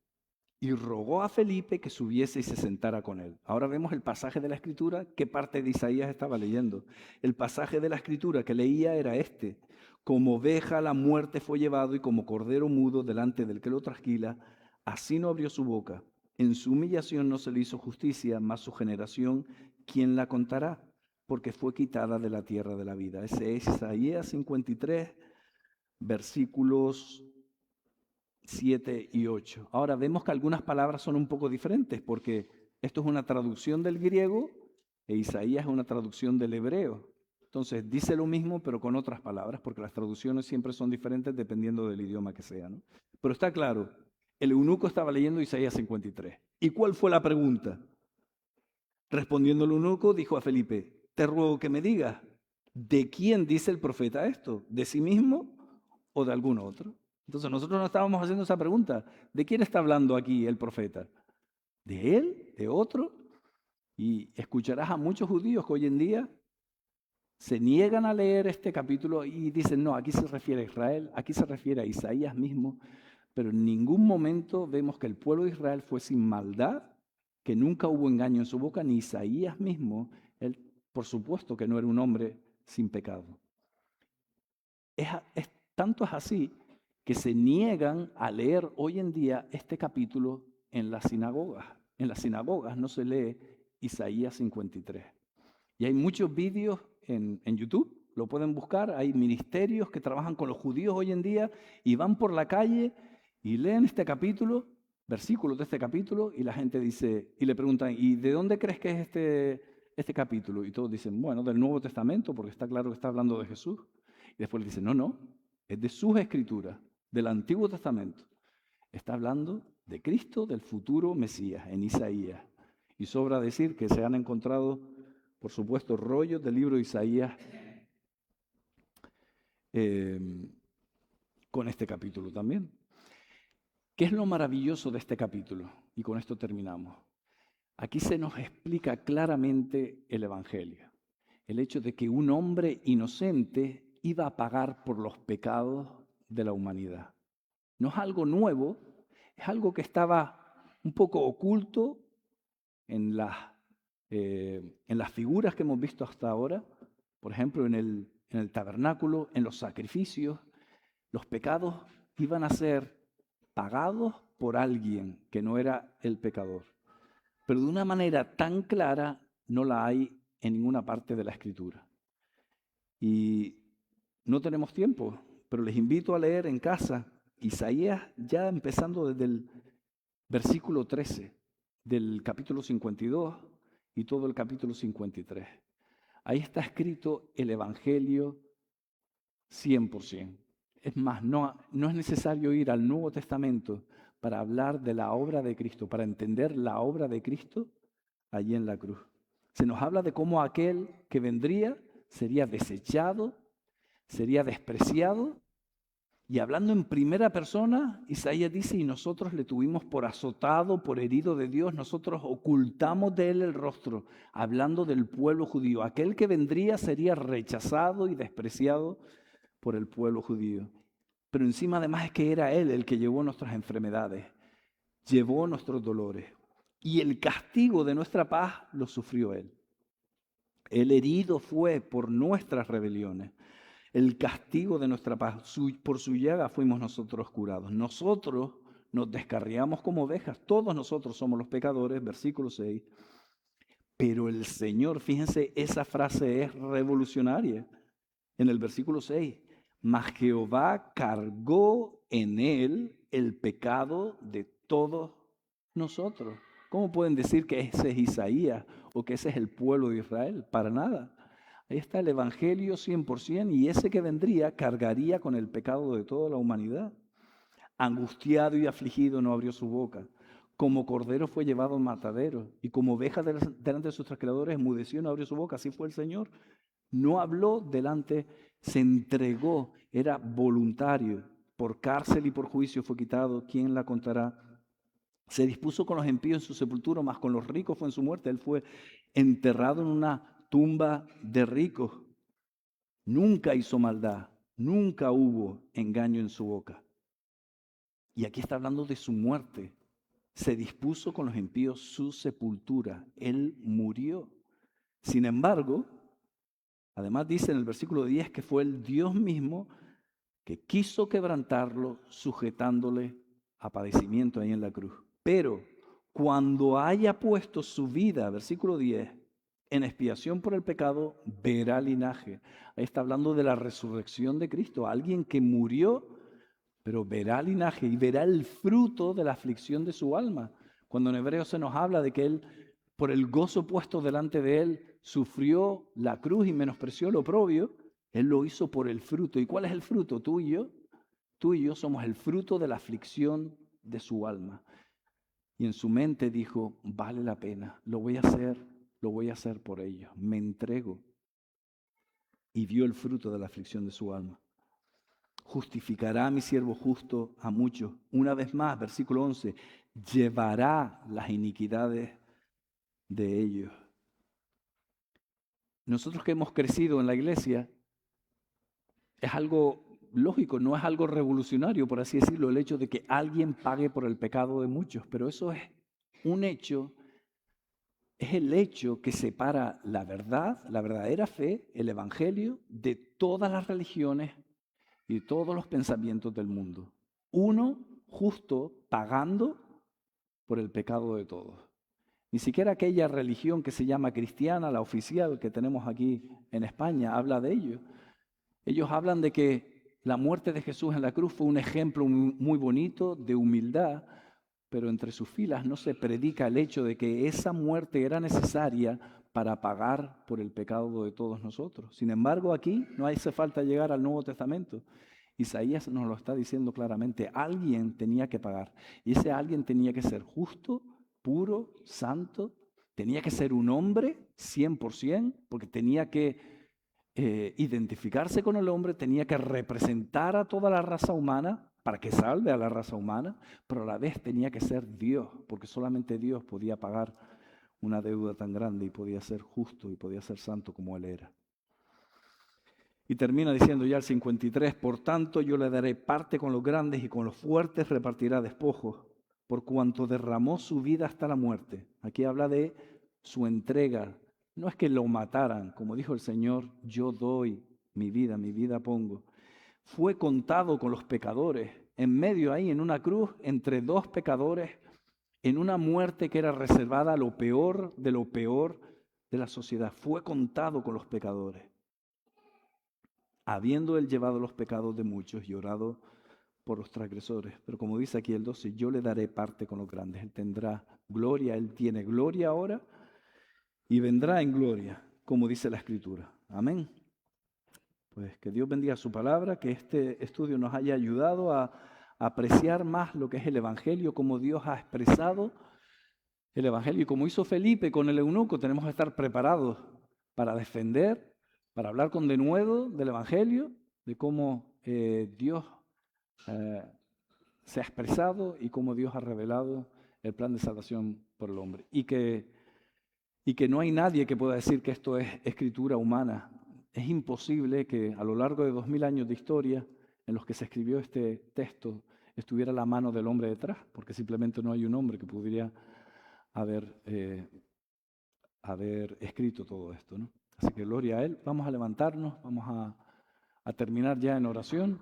Y rogó a Felipe que subiese y se sentara con él. Ahora vemos el pasaje de la Escritura, qué parte de Isaías estaba leyendo. El pasaje de la Escritura que leía era este. Como oveja a la muerte fue llevado y como cordero mudo delante del que lo trasquila, así no abrió su boca. En su humillación no se le hizo justicia, mas su generación, ¿quién la contará? Porque fue quitada de la tierra de la vida. Ese es Isaías 53, versículos 7 y 8. Ahora vemos que algunas palabras son un poco diferentes porque esto es una traducción del griego e Isaías es una traducción del hebreo. Entonces dice lo mismo pero con otras palabras porque las traducciones siempre son diferentes dependiendo del idioma que sea, ¿no? Pero está claro, el eunuco estaba leyendo Isaías 53. ¿Y cuál fue la pregunta? Respondiendo el eunuco dijo a Felipe, te ruego que me digas, ¿de quién dice el profeta esto? ¿De sí mismo o de algún otro? Entonces nosotros no estábamos haciendo esa pregunta. ¿De quién está hablando aquí el profeta? ¿De él? ¿De otro? Y escucharás a muchos judíos que hoy en día se niegan a leer este capítulo y dicen, no, aquí se refiere a Israel, aquí se refiere a Isaías mismo, pero en ningún momento vemos que el pueblo de Israel fue sin maldad, que nunca hubo engaño en su boca, ni Isaías mismo, él por supuesto que no era un hombre sin pecado. Tanto es así que se niegan a leer hoy en día este capítulo en las sinagogas. En las sinagogas no se lee Isaías 53. Y hay muchos vídeos en YouTube, lo pueden buscar, hay ministerios que trabajan con los judíos hoy en día y van por la calle y leen este capítulo, versículos de este capítulo, y la gente dice, y le preguntan, ¿y de dónde crees que es este capítulo? Y todos dicen, bueno, del Nuevo Testamento, porque está claro que está hablando de Jesús. Y después le dicen, no, es de sus escrituras, del Antiguo Testamento. Está hablando de Cristo, del futuro Mesías, en Isaías. Y sobra decir que se han encontrado, por supuesto, rollos del libro de Isaías con este capítulo también. ¿Qué es lo maravilloso de este capítulo? Y con esto terminamos. Aquí se nos explica claramente el Evangelio. El hecho de que un hombre inocente iba a pagar por los pecados de la humanidad. No es algo nuevo, es algo que estaba un poco oculto en las figuras que hemos visto hasta ahora. Por ejemplo, en el tabernáculo, en los sacrificios, los pecados iban a ser pagados por alguien que no era el pecador. Pero de una manera tan clara no la hay en ninguna parte de la Escritura. Y no tenemos tiempo, pero les invito a leer en casa Isaías, ya empezando desde el versículo 13 del capítulo 52 y todo el capítulo 53. Ahí está escrito el Evangelio 100%. Es más, no es necesario ir al Nuevo Testamento para hablar de la obra de Cristo, para entender la obra de Cristo allí en la cruz. Se nos habla de cómo aquel que vendría sería desechado, sería despreciado. Y hablando en primera persona, Isaías dice, y nosotros le tuvimos por azotado, por herido de Dios, nosotros ocultamos de él el rostro, hablando del pueblo judío. Aquel que vendría sería rechazado y despreciado por el pueblo judío. Pero encima además es que era él el que llevó nuestras enfermedades, llevó nuestros dolores. Y el castigo de nuestra paz lo sufrió él. El herido fue por nuestras rebeliones. El castigo de nuestra paz, por su llaga fuimos nosotros curados. Nosotros nos descarriamos como ovejas, todos nosotros somos los pecadores, versículo 6. Pero el Señor, fíjense, esa frase es revolucionaria. En el versículo 6, mas Jehová cargó en él el pecado de todos nosotros. ¿Cómo pueden decir que ese es Isaías o que ese es el pueblo de Israel? Para nada. Ahí está el Evangelio 100% y ese que vendría cargaría con el pecado de toda la humanidad. Angustiado y afligido no abrió su boca. Como cordero fue llevado al matadero y como oveja delante de sus trasquiladores enmudeció y no abrió su boca. Así fue el Señor. No habló delante, se entregó, era voluntario. Por cárcel y por juicio fue quitado. ¿Quién la contará? Se dispuso con los impíos en su sepultura, mas con los ricos fue en su muerte. Él fue enterrado en una tumba de ricos. Nunca hizo maldad, nunca hubo engaño en su boca. Y aquí está hablando de su muerte. Se dispuso con los impíos su sepultura. Él murió. Sin embargo, además dice en el versículo 10 que fue el Dios mismo que quiso quebrantarlo, sujetándole a padecimiento ahí en la cruz. Pero cuando haya puesto su vida, versículo 10, en expiación por el pecado, verá linaje. Ahí está hablando de la resurrección de Cristo. Alguien que murió, pero verá linaje y verá el fruto de la aflicción de su alma. Cuando en Hebreos se nos habla de que él, por el gozo puesto delante de él, sufrió la cruz y menospreció lo oprobio, él lo hizo por el fruto. ¿Y cuál es el fruto? Tú y yo somos el fruto de la aflicción de su alma. Y en su mente dijo, vale la pena, lo voy a hacer por ellos, me entrego. Y vio el fruto de la aflicción de su alma. Justificará a mi siervo justo a muchos. Una vez más, versículo 11, llevará las iniquidades de ellos. Nosotros que hemos crecido en la iglesia, es algo lógico, no es algo revolucionario, por así decirlo, el hecho de que alguien pague por el pecado de muchos, pero eso es un hecho, es el hecho que separa la verdad, la verdadera fe, el evangelio, de todas las religiones y de todos los pensamientos del mundo. Uno justo pagando por el pecado de todos. Ni siquiera aquella religión que se llama cristiana, la oficial que tenemos aquí en España, habla de ello. Ellos hablan de que la muerte de Jesús en la cruz fue un ejemplo muy bonito de humildad, pero entre sus filas no se predica el hecho de que esa muerte era necesaria para pagar por el pecado de todos nosotros. Sin embargo, aquí no hace falta llegar al Nuevo Testamento. Isaías nos lo está diciendo claramente, alguien tenía que pagar. Y ese alguien tenía que ser justo, puro, santo, tenía que ser un hombre 100%, porque tenía que identificarse con el hombre, tenía que representar a toda la raza humana para que salve a la raza humana, pero a la vez tenía que ser Dios, porque solamente Dios podía pagar una deuda tan grande y podía ser justo y podía ser santo como Él era. Y termina diciendo ya el 53, por tanto yo le daré parte con los grandes y con los fuertes repartirá despojos, por cuanto derramó su vida hasta la muerte. Aquí habla de su entrega. No es que lo mataran, como dijo el Señor, yo doy mi vida pongo. Fue contado con los pecadores, en medio ahí, en una cruz, entre dos pecadores, en una muerte que era reservada a lo peor de la sociedad. Fue contado con los pecadores, habiendo él llevado los pecados de muchos y orado por los transgresores. Pero como dice aquí el 12, yo le daré parte con los grandes. Él tendrá gloria, él tiene gloria ahora y vendrá en gloria, como dice la Escritura. Amén. Pues que Dios bendiga su palabra, que este estudio nos haya ayudado a apreciar más lo que es el Evangelio, como Dios ha expresado el Evangelio. Y como hizo Felipe con el eunuco, tenemos que estar preparados para defender, para hablar con denuedo del Evangelio, de cómo Dios se ha expresado y cómo Dios ha revelado el plan de salvación por el hombre. Y que no hay nadie que pueda decir que esto es escritura humana. Es imposible que a lo largo de 2000 años de historia en los que se escribió este texto estuviera la mano del hombre detrás, porque simplemente no hay un hombre que pudiera haber escrito todo esto, ¿no? Así que gloria a Él. Vamos a levantarnos, vamos a terminar ya en oración.